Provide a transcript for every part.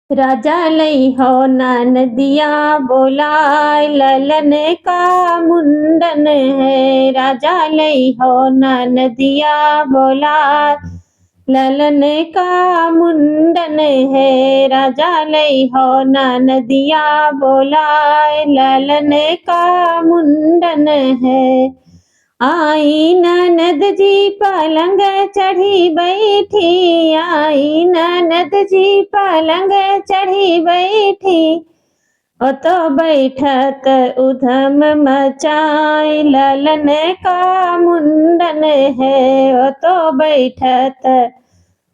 राजा लई हो नदिया बोलाय, ललन का मुंडन है। राजा लई हो नदिया बोलाय, ललन का मुंडन है। राजा लई हो नदिया बोलाय, ललन का मुंडन है। आई ननद जी पलंग चढ़ी बैठी, आई ननद जी पलंग चढ़ी बैठी। ओ तो बैठत उधम मचाई, ललन का मुंडन है। ओ तो बैठत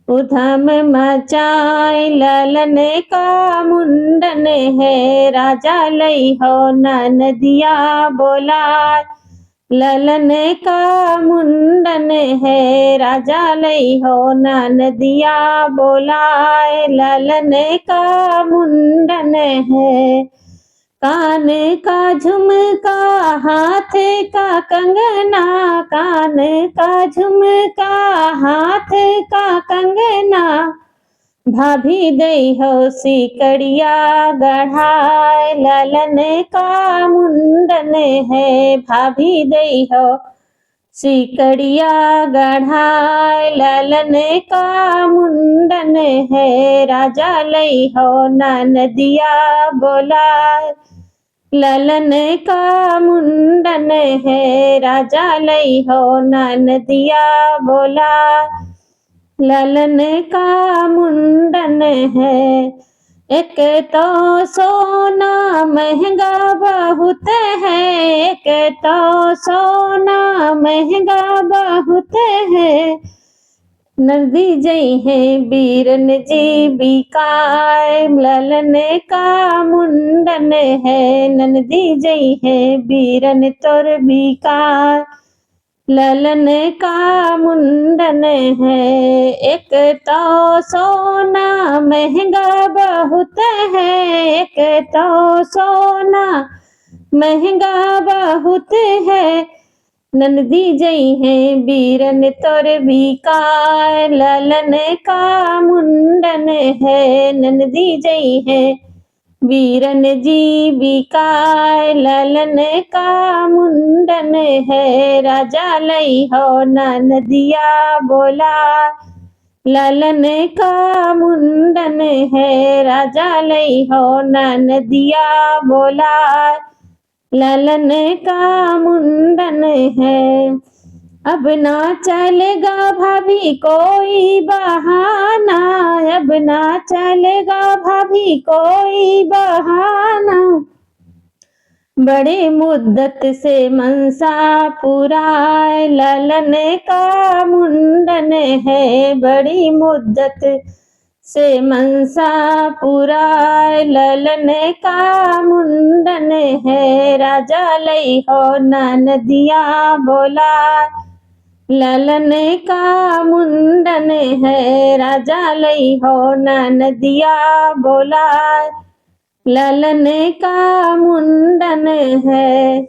उधम मचाई, ललन का मुंडन है। राजा लई हो नदिया बोलाय, ललन का मुंडन है। राजा लई हो नदिया बोलाय, ललन का मुंडन है। कान का झुमका हाथ का कंगना, कान का झुमका हाथ का कंगना। भाभी दई हो सिकड़िया गढ़ाय, ललन का मुंडन है। भाभी दई हो सिकड़िया गढ़ाय, ललन का मुंडन है। राजा लई हो नदिया बोलाय, ललन का मुंडन है। राजा लई हो नदिया बोलाय, ललन का मुंडन है। एक तो सोना महंगा बहुत है, एक तो सोना महंगा बहुत है। नंदी जई है बीरन जी बिकाय, ललन का मुंडन है। नंदी जई है बीरन तोर बिकाय, ललन का मुंडन है। एक तो सोना महंगा बहुत है, एक तो सोना महंगा बहुत है। नंदी जई है बीरन तोर बिकाय, ललन का मुंडन है। नंदी जई है बीरन जी बिकाय, ललन का मुंडन है। राजा लई हो नदिया बोलाय, ललन का मुंडन है। राजा लई हो नदिया बोलाय, ललन का मुंडन है। अब ना चलेगा भाभी कोई बहाना, अब ना चलेगा भाभी कोई बहाना। बड़े मुद्दत से मनसा पुराय, ललन का मुंडन है। बड़ी मुद्दत से मनसा पुराय, ललन का मुंडन है। राजा लई हो नदिया बोलाय, ललन का मुंडन है। राजा लई हो नदिया बोलाय, ललन का मुंडन है।